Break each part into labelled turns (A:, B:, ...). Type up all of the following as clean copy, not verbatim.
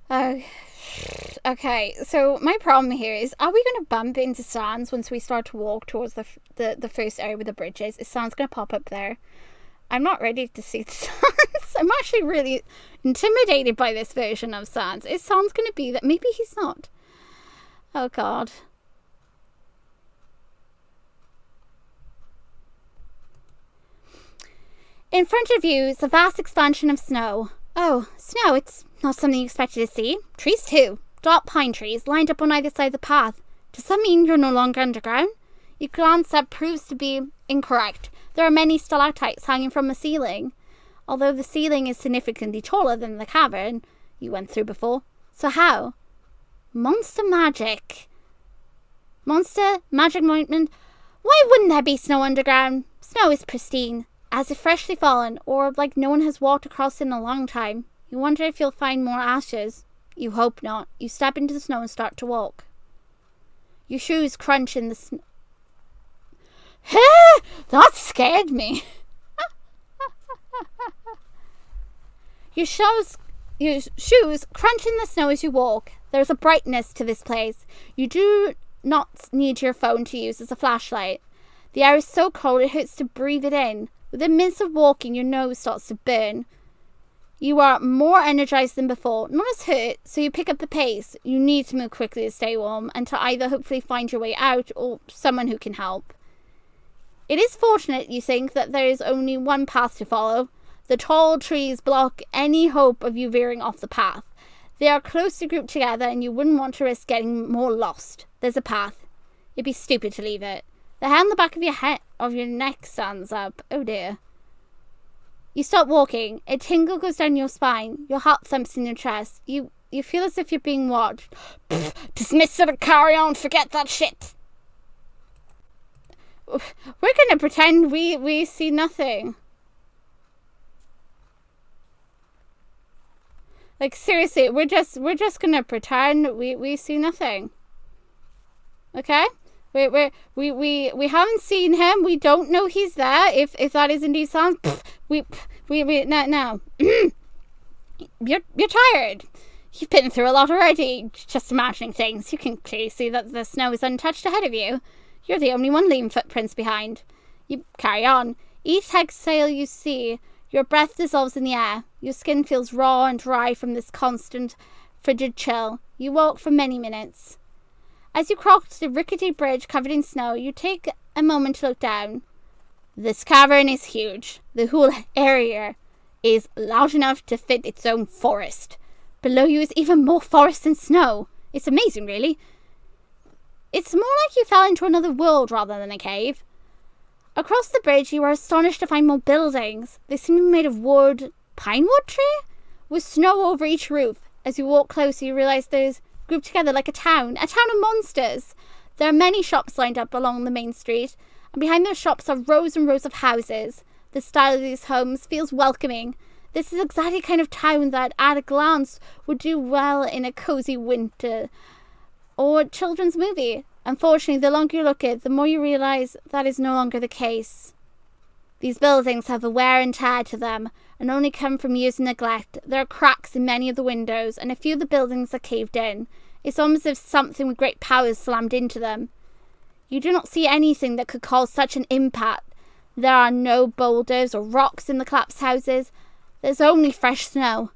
A: Uh, okay, so my problem here is, are we going to bump into Sans once we start to walk towards the first area with the bridges? Is Sans going to pop up there? I'm not ready to see Sans. I'm actually really intimidated by this version of Sans. Is Sans going to be that? Maybe he's not. Oh, God. In front of you is a vast expansion of snow. Oh, snow, it's not something you expected to see. Trees too. Dark pine trees lined up on either side of the path. Does that mean you're no longer underground? Your glance up proves to be incorrect. There are many stalactites hanging from the ceiling, although the ceiling is significantly taller than the cavern you went through before. So how? Monster magic. Monster magic ointment. Why wouldn't there be snow underground? Snow is pristine, as if freshly fallen, or like no one has walked across in a long time. You wonder if you'll find more ashes. You hope not. You step into the snow and start to walk. Your shoes crunch in the snow. That scared me. Your shoes crunch in the snow as you walk. There's a brightness to this place. You do not need your phone to use as a flashlight. The air is so cold it hurts to breathe it in. Within minutes of walking, your nose starts to burn. You are more energized than before, not as hurt, so you pick up the pace. You need to move quickly to stay warm and to either hopefully find your way out or someone who can help. It is fortunate, you think, that there is only one path to follow. The tall trees block any hope of you veering off the path. They are closely grouped together and you wouldn't want to risk getting more lost. There's a path. It'd be stupid to leave it. The hair on the back of your neck stands up. Oh dear. You stop walking. A tingle goes down your spine. Your heart thumps in your chest. You feel as if you're being watched. Dismiss it and carry on. Forget that shit. We're gonna pretend we see nothing. Like, seriously, we're just gonna pretend we see nothing. Okay? We haven't seen him. We don't know he's there. If that is indeed Sans, no. You're tired. You've been through a lot already. Just imagining things. You can clearly see that the snow is untouched ahead of you. You're the only one leaving footprints behind. You carry on. Each exhale you see, your breath dissolves in the air. Your skin feels raw and dry from this constant, frigid chill. You walk for many minutes. As you cross the rickety bridge covered in snow, you take a moment to look down. This cavern is huge. The whole area is large enough to fit its own forest. Below you is even more forest and snow. It's amazing, really. It's more like you fell into another world rather than a cave. Across the bridge, you are astonished to find more buildings. They seem to be made of wood, pine wood tree, with snow over each roof. As you walk closer, you realize there's grouped together like a town of monsters. There are many shops lined up along the main street, and behind those shops are rows and rows of houses. The style of these homes feels welcoming. This is exactly the kind of town that, at a glance, would do well in a cozy winter or children's movie. Unfortunately, the longer you look at it, the more you realize that is no longer the case. These buildings have a wear and tear to them, and only come from years of neglect. There are cracks in many of the windows, and a few of the buildings are caved in. It's almost as if something with great power slammed into them. You do not see anything that could cause such an impact. There are no boulders or rocks in the collapsed houses. There's only fresh snow.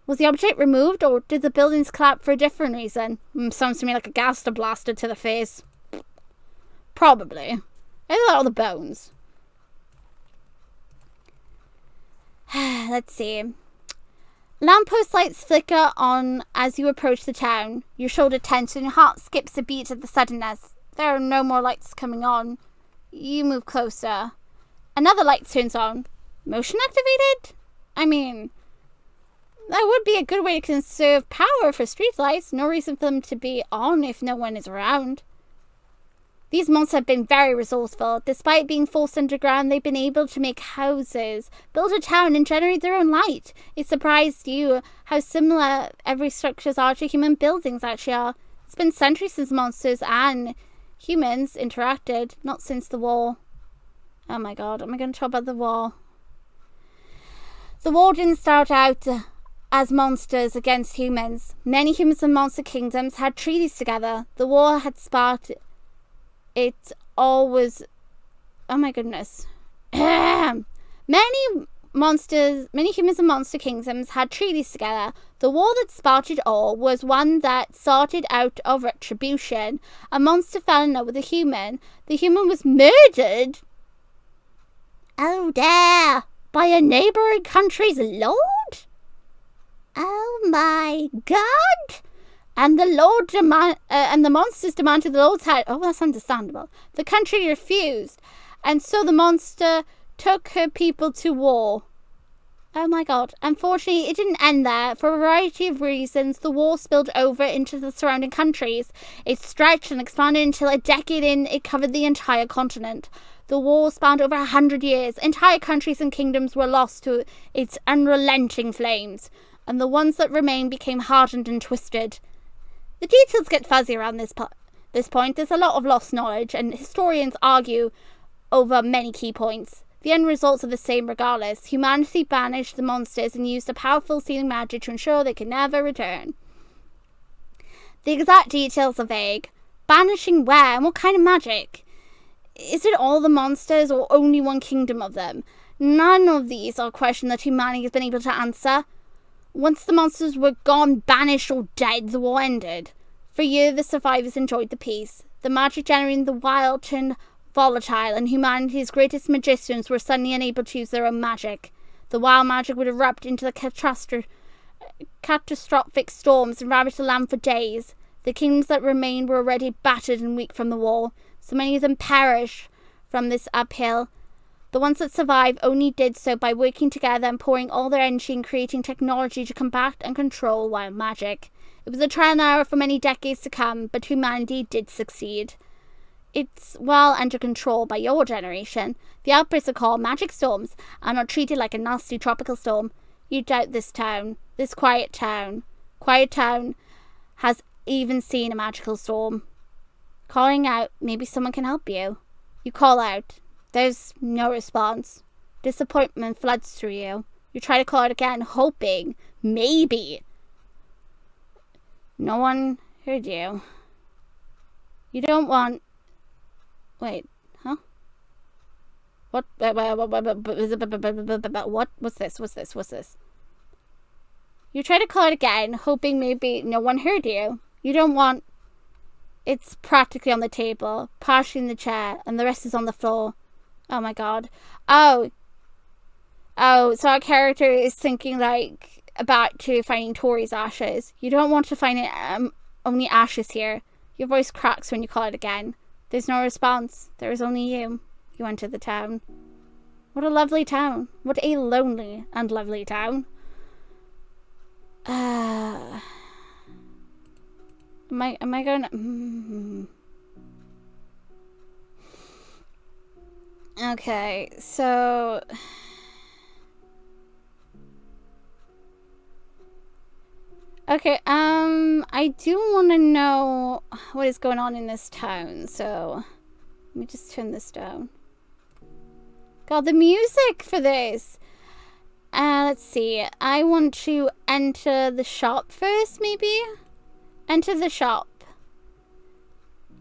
A: Was the object removed, or did the buildings collapse for a different reason? Sounds to me like a gas blasted to the face. Probably. Look at all the bones. Let's see. Lamppost lights flicker on as you approach the town. Your shoulder tenses and your heart skips a beat at the suddenness. There are no more lights coming on. You move closer. Another light turns on. Motion activated? I mean, that would be a good way to conserve power for streetlights. No reason for them to be on if no one is around. These monsters have been very resourceful. Despite being forced underground, they've been able to make houses, build a town, and generate their own light. It surprised you how similar every structures are to human buildings actually are. It's been centuries since monsters and humans interacted, not since the war. Oh my god, am I going to talk about the war? The war didn't start out as monsters against humans. Many humans and monster kingdoms had treaties together. The war had sparked it all was... Oh my goodness. Many humans and monster kingdoms had treaties together. The war that sparked it all was one that started out of retribution. A monster fell in love with a human. The human was murdered. Oh dear, by a neighbouring country's lord? Oh my god! And the monsters demanded the lord's head. Oh, that's understandable. The country refused, and so the monster took her people to war. Oh my god. Unfortunately, it didn't end there. For a variety of reasons, the war spilled over into the surrounding countries. It stretched and expanded until a decade in, it covered the entire continent. The war spanned over 100 years. Entire countries and kingdoms were lost to its unrelenting flames, and the ones that remained became hardened and twisted. The details get fuzzy around this point. There's a lot of lost knowledge, and historians argue over many key points. The end results are the same regardless. Humanity banished the monsters and used a powerful sealing magic to ensure they could never return. The exact details are vague. Banishing where and what kind of magic? Is it all the monsters or only one kingdom of them? None of these are questions that humanity has been able to answer. Once the monsters were gone, banished or dead, the war ended. For years, the survivors enjoyed the peace. The magic generated in the wild turned volatile, and humanity's greatest magicians were suddenly unable to use their own magic. The wild magic would erupt into the catastrophic storms and ravage the land for days. The kingdoms that remained were already battered and weak from the war. So many of them perished from this uphill. The ones that survived only did so by working together and pouring all their energy in creating technology to combat and control wild magic. It was a trial and error for many decades to come, but humanity did succeed. It's well under control by your generation. The outbreaks are called magic storms and are treated like a nasty tropical storm. You doubt this town, this quiet town. Quiet town has even seen a magical storm. Calling out, maybe someone can help you. You call out. There's no response. Disappointment floods through you. You try to call out again, hoping, maybe. No one heard you. You don't want... Wait, huh? What? What? What's this? You try to call out again, hoping maybe no one heard you. You don't want... It's practically on the table, partially in the chair, and the rest is on the floor. Oh my god. Oh, so our character is thinking, like, about to finding Tori's ashes. You don't want to find only ashes here. Your voice cracks when you call it again. There's no response. There is only you. You enter the town. What a lovely town. What a lonely and lovely town. Am I going... Okay, so... Okay, I do want to know what is going on in this town, so... Let me just turn this down. God, the music for this! Let's see. I want to enter the shop first, maybe? Enter the shop.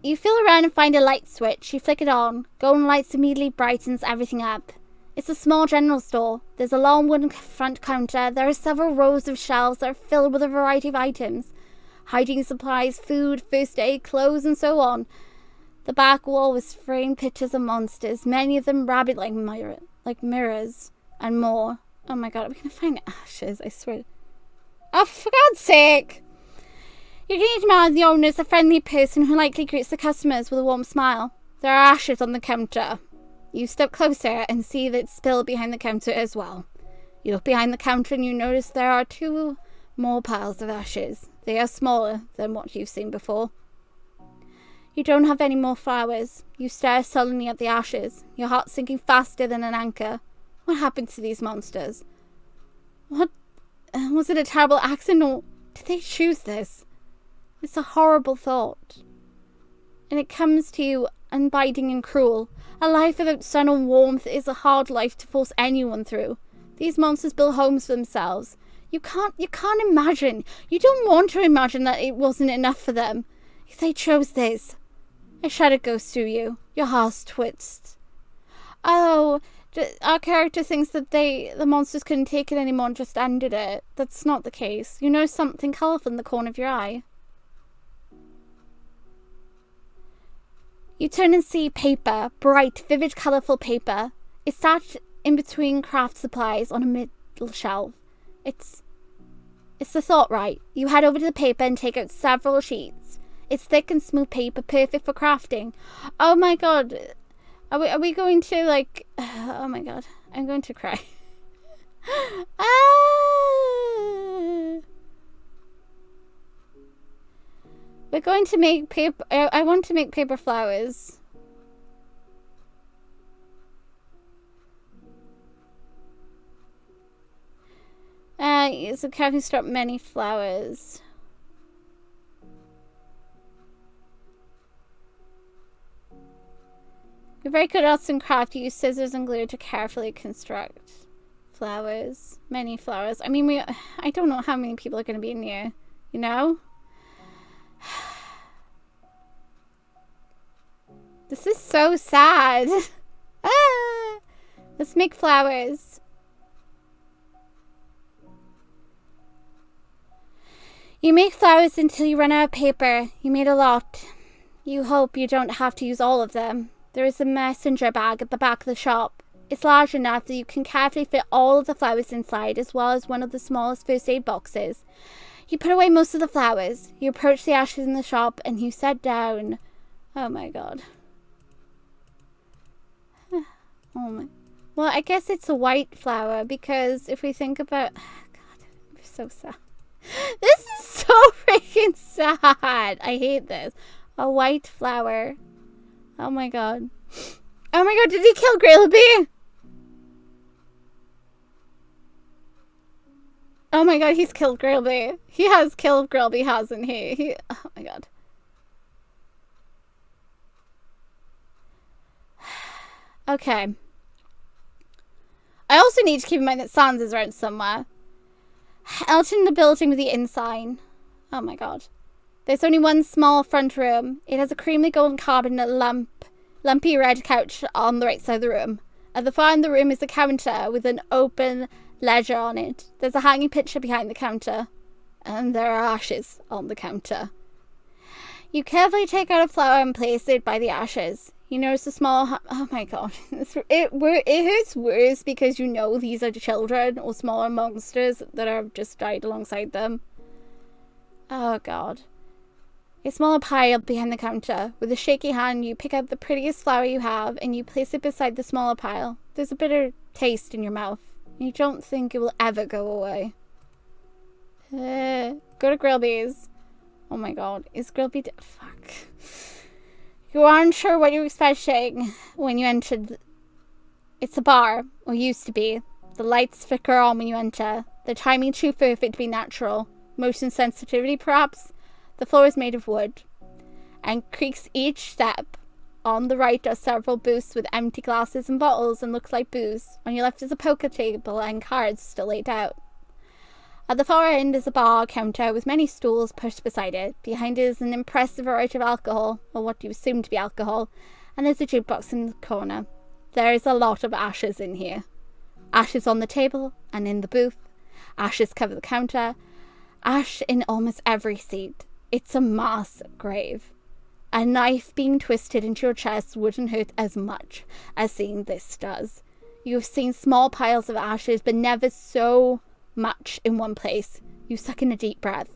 A: You feel around and find a light switch. You flick it on. Golden lights immediately brightens everything up. It's a small general store. There's a long wooden front counter. There are several rows of shelves that are filled with a variety of items. Hygiene supplies, food, first aid, clothes, and so on. The back wall was framed pictures of monsters, many of them rabbit-like mirrors, and more. Oh my god, are we going to find ashes? I swear. Oh, for God's sake! You can admire the owner as a friendly person who likely greets the customers with a warm smile. There are ashes on the counter. You step closer and see that it's spilled behind the counter as well. You look behind the counter and you notice there are 2 more piles of ashes. They are smaller than what you've seen before. You don't have any more flowers. You stare sullenly at the ashes, your heart sinking faster than an anchor. What happened to these monsters? What? Was it a terrible accident, or did they choose this? It's a horrible thought. And it comes to you unbiting and cruel. A life without sun or warmth is a hard life to force anyone through. These monsters build homes for themselves. You can't imagine. You don't want to imagine that it wasn't enough for them. If they chose this. A shudder goes through you. Your heart twists. Oh, our character thinks that the monsters couldn't take it anymore and just ended it. That's not the case. You know something colourful in the corner of your eye. You turn and see paper. Bright, vivid, colourful paper. It's stacked in between craft supplies on a middle shelf. It's the thought, right? You head over to the paper and take out several sheets. It's thick and smooth paper, perfect for crafting. Oh my god. Are we going to, like... Oh my god. I'm going to cry. We're going to make paper... I want to make paper flowers. So crafting start many flowers. You're very good at arts and craft. You use scissors and glue to carefully construct flowers. Many flowers. I mean, I don't know how many people are going to be in here. You know? This is so sad. Let's make flowers. You make flowers until you run out of paper. You made a lot. You hope you don't have to use all of them. There is a messenger bag at the back of the shop. It's large enough that you can carefully fit all of the flowers inside, as well as one of the smallest first aid boxes. You put away most of the flowers. You approach the ashes in the shop and you set down. Oh my god. Oh my. Well, I guess it's a white flower because if we think about... God, I'm so sad. This is so freaking sad. I hate this. A white flower. Oh my god. Oh my god, did he kill Grailby? Oh my god, he's killed Grailby. He has killed Grailby, hasn't he? Oh my god. Okay. I also need to keep in mind that Sans is around somewhere. Out in the building with the inn sign. Oh my god. There's only one small front room. It has a creamy golden carpet and a lumpy red couch on the right side of the room. At the far end of the room is a counter with an open ledger on it. There's a hanging picture behind the counter. And there are ashes on the counter. You carefully take out a flower and place it by the ashes. You notice a small... Oh my god. It hurts worse because you know these are children or smaller monsters that have just died alongside them. Oh god. A smaller pile behind the counter. With a shaky hand, you pick out the prettiest flower you have and you place it beside the smaller pile. There's a bitter taste in your mouth. And you don't think it will ever go away. Go to Grailby's. Oh my god. Is Grailby dead? Fuck. You aren't sure what you're expecting when you entered. It's a bar, or used to be. The lights flicker on when you enter. The timing too perfect to be natural. Motion sensitivity, perhaps? The floor is made of wood and creaks each step. On the right are several booths with empty glasses and bottles and looks like booze. On your left is a poker table and cards still laid out. At the far end is a bar counter with many stools pushed beside it. Behind it is an impressive variety of alcohol, or what you assume to be alcohol, and there's a jukebox in the corner. There is a lot of ashes in here. Ashes on the table and in the booth. Ashes cover the counter. Ash in almost every seat. It's a mass grave. A knife being twisted into your chest wouldn't hurt as much as seeing this does. You have seen small piles of ashes, but never so much in one place. You suck in a deep breath.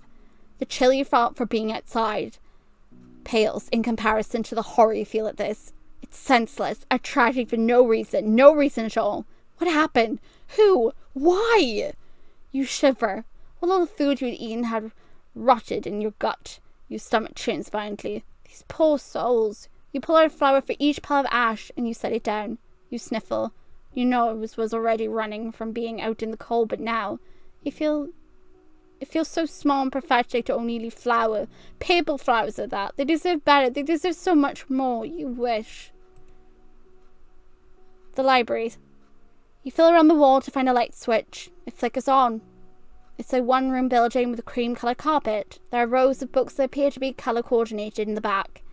A: The chill you felt for being outside pales in comparison to the horror you feel at this. It's senseless, a tragedy for no reason at all. What happened? Who? Why? You shiver. What all the food you had eaten had rotted in your gut. Your stomach churns violently. These poor souls. You pull out a flower for each pile of ash and you set it down. You sniffle. You know it was already running from being out in the cold, but now it feels so small and pathetic to only leave paper flowers at that. They deserve better. They deserve so much more. You wish. The library. You feel around the wall to find a light switch. It flickers on. It's a one-room building with a cream-coloured carpet. There are rows of books that appear to be colour-coordinated in the back.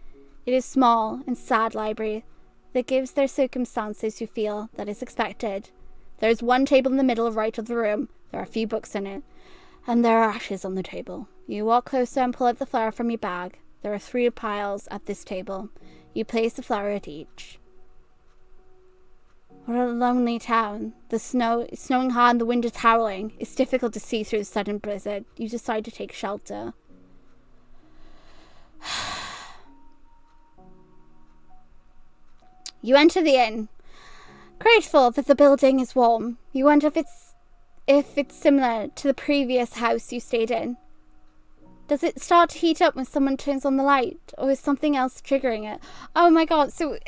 A: It is small and sad library that gives their circumstances you feel that is expected. There is one table in the middle right of the room. There are a few books in it. And there are ashes on the table. You walk closer and pull out the flower from your bag. There are 3 piles at this table. You place the flower at each. What a lonely town. The snow is snowing hard and the wind is howling. It's difficult to see through the sudden blizzard. You decide to take shelter. You enter the inn. Grateful that the building is warm. You wonder if it's similar to the previous house you stayed in. Does it start to heat up when someone turns on the light? Or is something else triggering it? Oh my god, so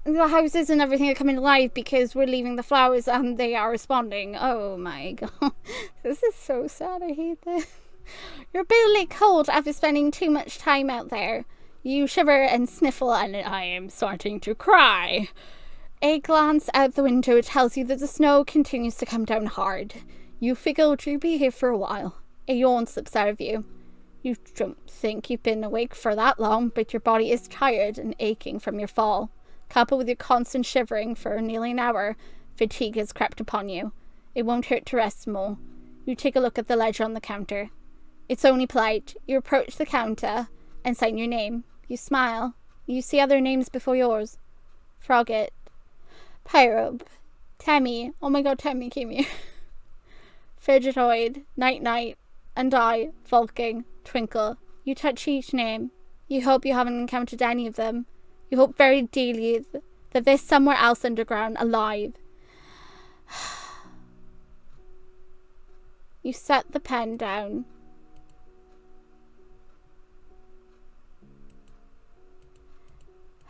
A: the houses and everything are coming alive because we're leaving the flowers and they are responding. Oh my god. This is so sad, I hate this. You're bitterly cold after spending too much time out there. You shiver and sniffle and I am starting to cry. A glance out the window tells you that the snow continues to come down hard. You figure you'll be here for a while. A yawn slips out of you. You don't think you've been awake for that long, but your body is tired and aching from your fall. Coupled with your constant shivering for nearly an hour, fatigue has crept upon you. It won't hurt to rest more. You take a look at the ledger on the counter. It's only polite. You approach the counter and sign your name. You smile. You see other names before yours. Frogget. Pyrobe. Tammy. Oh my god, Tammy came here. Frigitoid. Night-Night. And I, Volking, Twinkle. You touch each name. You hope you haven't encountered any of them. You hope very dearly that there's somewhere else underground, alive. You set the pen down.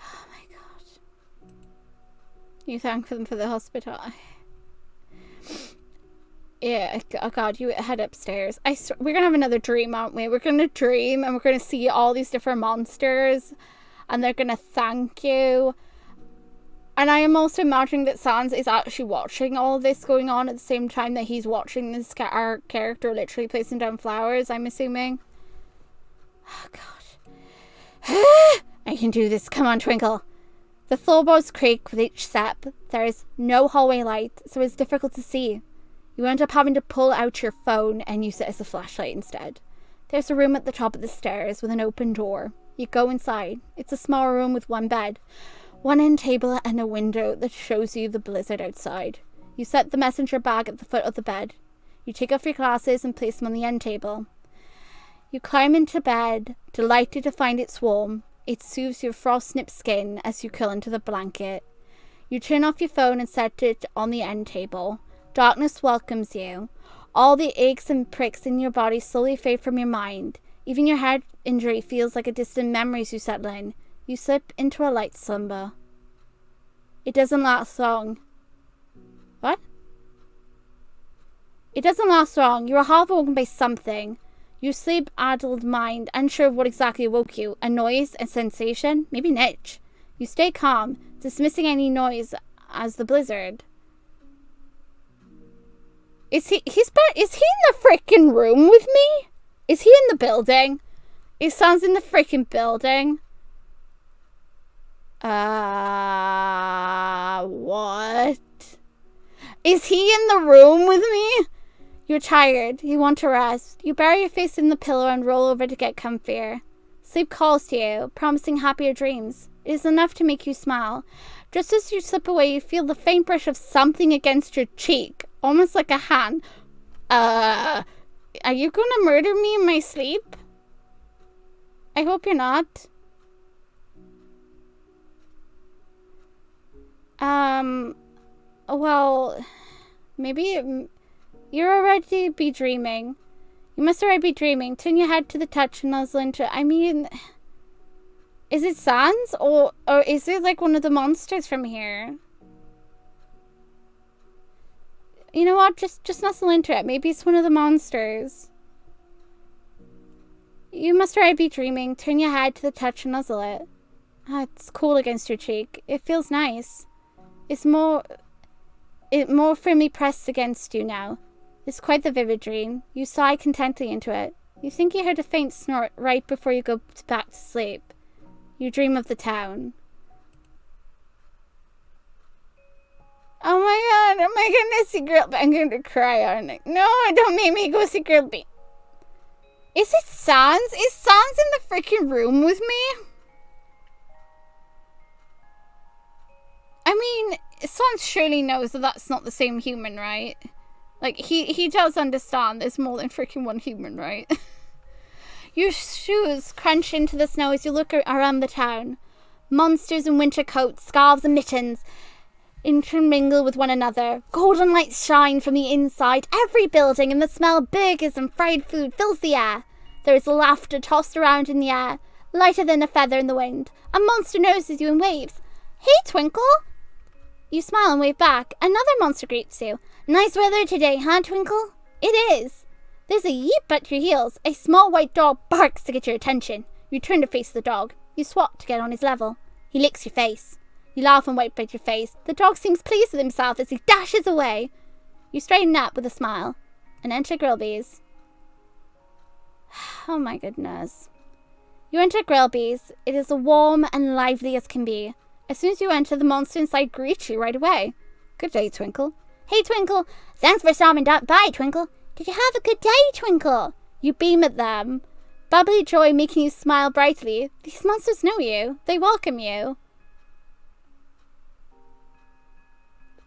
A: Oh my god. You thank them for the hospital. Yeah, oh god, you head upstairs. We're gonna have another dream, aren't we? We're gonna dream and we're gonna see all these different monsters and they're gonna thank you. And I am also imagining that Sans is actually watching all of this going on at the same time that he's watching this our character literally placing down flowers, I'm assuming. Oh god. I can do this. Come on, Twinkle. The floorboards creak with each step. There is no hallway light, so it's difficult to see. You end up having to pull out your phone and use it as a flashlight instead. There's a room at the top of the stairs with an open door. You go inside. It's a small room with one bed, one end table and a window that shows you the blizzard outside. You set the messenger bag at the foot of the bed. You take off your glasses and place them on the end table. You climb into bed, delighted to find it's warm. It soothes your frost-nipped skin as you curl into the blanket. You turn off your phone and set it on the end table. Darkness welcomes you. All the aches and pricks in your body slowly fade from your mind. Even your head injury feels like a distant memory as you settle in. You slip into a light slumber. It doesn't last long. What? It doesn't last long. You are half awoken by something. Your sleep-addled mind, unsure of what exactly awoke you. A noise, a sensation, maybe an itch. You stay calm, dismissing any noise as the blizzard. Is he in the freaking room with me? Is he in the building? It sounds in the freaking building. What? Is he in the room with me? You're tired. You want to rest. You bury your face in the pillow and roll over to get comfier. Sleep calls to you, promising happier dreams. It is enough to make you smile. Just as you slip away, you feel the faint brush of something against your cheek, almost like a hand. Are you gonna murder me in my sleep? I hope you're not. Well, maybe you're already be dreaming. You must already be dreaming. Turn your head to the touch and nuzzle into. I mean, is it Sans or is it like one of the monsters from here? You know what? Just nuzzle into it. Maybe it's one of the monsters. You must already be dreaming. Turn your head to the touch and nuzzle it. It's cool against your cheek. It feels nice. It's more firmly pressed against you now. It's quite the vivid dream. You sigh contentedly into it. You think you heard a faint snort right before you go back to sleep. You dream of the town. Oh my god, am I gonna see Girl? I'm gonna cry, aren't I? No, don't make me go see Girl B. Is it Sans? Is Sans in the freaking room with me? I mean, Sans surely knows that that's not the same human, right? Like, he does understand there's more than freaking one human, right? Your shoes crunch into the snow as you look around the town. Monsters in winter coats, scarves and mittens intermingle with one another. Golden lights shine from the inside every building, and the smell of burgers and fried food fills the air. There is laughter tossed around in the air, lighter than a feather in the wind. A monster notices you and waves. Hey, Twinkle! You smile and wave back. Another monster greets you. Nice weather today, huh, Twinkle? It is. There's a yeep at your heels. A small white dog barks to get your attention. You turn to face the dog. You swat to get on his level. He licks your face. You laugh and wipe at your face. The dog seems pleased with himself as he dashes away. You straighten up with a smile and enter Grillby's. Oh my goodness. You enter Grillby's. It is as warm and lively as can be. As soon as you enter, the monster inside greets you right away. Good day, Twinkle. Hey, Twinkle. Thanks for stopping by, Twinkle. Did you have a good day, Twinkle? You beam at them. Bubbly joy making you smile brightly. These monsters know you. They welcome you.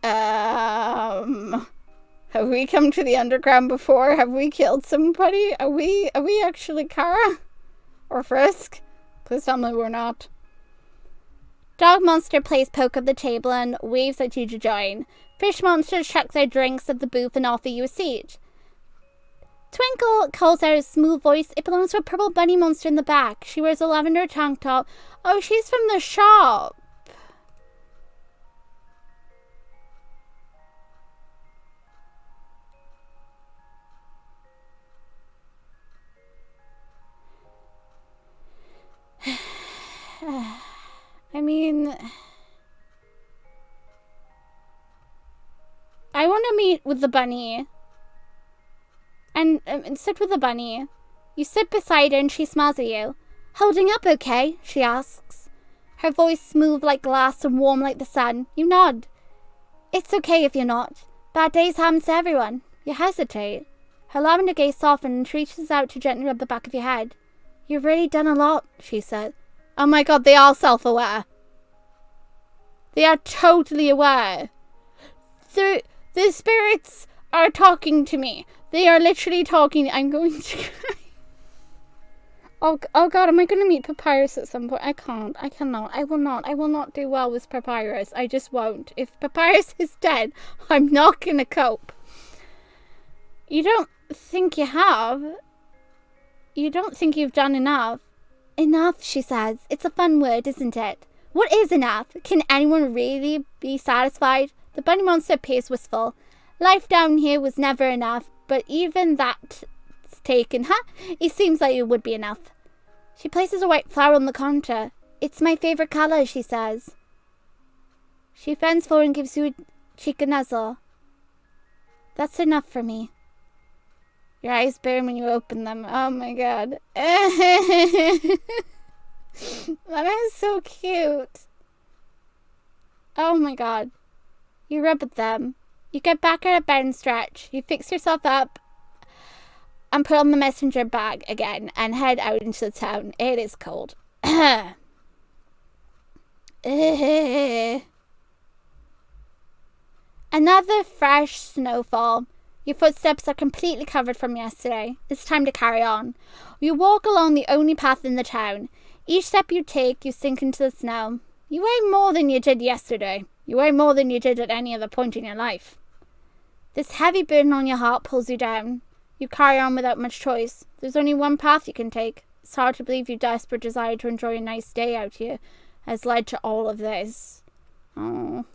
A: Have we come to the underground before? Have we killed somebody? Are we actually Kara? Or Frisk? Please tell me we're not. Dog monster plays poke at the table and waves at you to join. Fish monsters chuck their drinks at the booth and offer you a seat. Twinkle calls out a smooth voice. It belongs to a purple bunny monster in the back. She wears a lavender tank top. Oh, she's from the shop. I mean, I want to meet with the bunny and sit with the bunny. You sit beside her and she smiles at you. Holding up okay? She asks. Her voice smooth like glass and warm like the sun. You nod. It's okay if you're not. Bad days happen to everyone. You hesitate. Her lavender gaze softens and reaches out to gently rub the back of your head. You've really done a lot, she said. Oh my god, they are self-aware. They are totally aware. The spirits are talking to me. They are literally talking. I'm going to cry. Oh god, am I going to meet Papyrus at some point? I can't. I cannot. I will not. I will not do well with Papyrus. I just won't. If Papyrus is dead, I'm not going to cope. You don't think you have? You don't think you've done enough? Enough, she says. It's a fun word, isn't it? What is enough? Can anyone really be satisfied? The bunny monster appears wistful. Life down here was never enough, but even that's taken, huh? It seems like it would be enough. She places a white flower on the counter. It's my favorite color, she says. She bends forward and gives you a cheek nuzzle. That's enough for me. Your eyes burn when you open them. Oh my god. That is so cute. Oh my god. You rub at them. You get back out of bed and stretch. You fix yourself up and put on the messenger bag again and head out into the town. It is cold. Another fresh snowfall. Your footsteps are completely covered from yesterday. It's time to carry on. You walk along the only path in the town. Each step you take, you sink into the snow. You weigh more than you did yesterday. You weigh more than you did at any other point in your life. This heavy burden on your heart pulls you down. You carry on without much choice. There's only one path you can take. It's hard to believe your desperate desire to enjoy a nice day out here has led to all of this. Oh.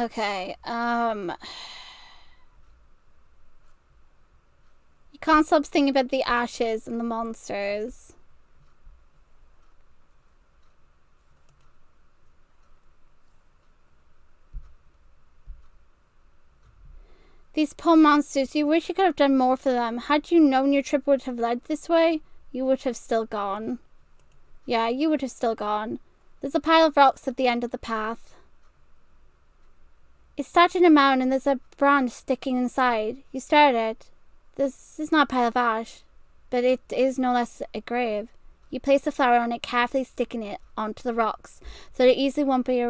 A: Okay, you can't stop thinking about the ashes and the monsters. These poor monsters, you wish you could have done more for them. Had you known your trip would have led this way, you would have still gone. Yeah, you would have still gone. There's a pile of rocks at the end of the path. It started in a mound and there's a branch sticking inside. You stare at it. This is not a pile of ash, but it is no less a grave. You place the flower on it, carefully sticking it onto the rocks, so that it easily won't be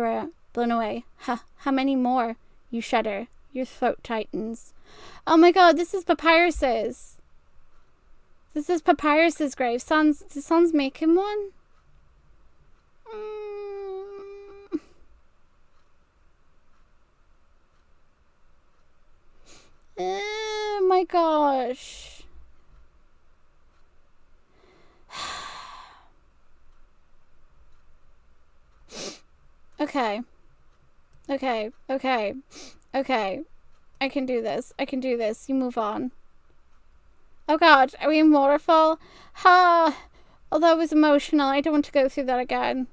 A: blown away. How many more? You shudder. Your throat tightens. Oh my god, this is Papyrus's. This is Papyrus's grave. Did Sans make him one? Oh my gosh. Okay. Okay. I can do this. You move on. Oh god, are we in waterfall? Ha! Although it was emotional, I don't want to go through that again.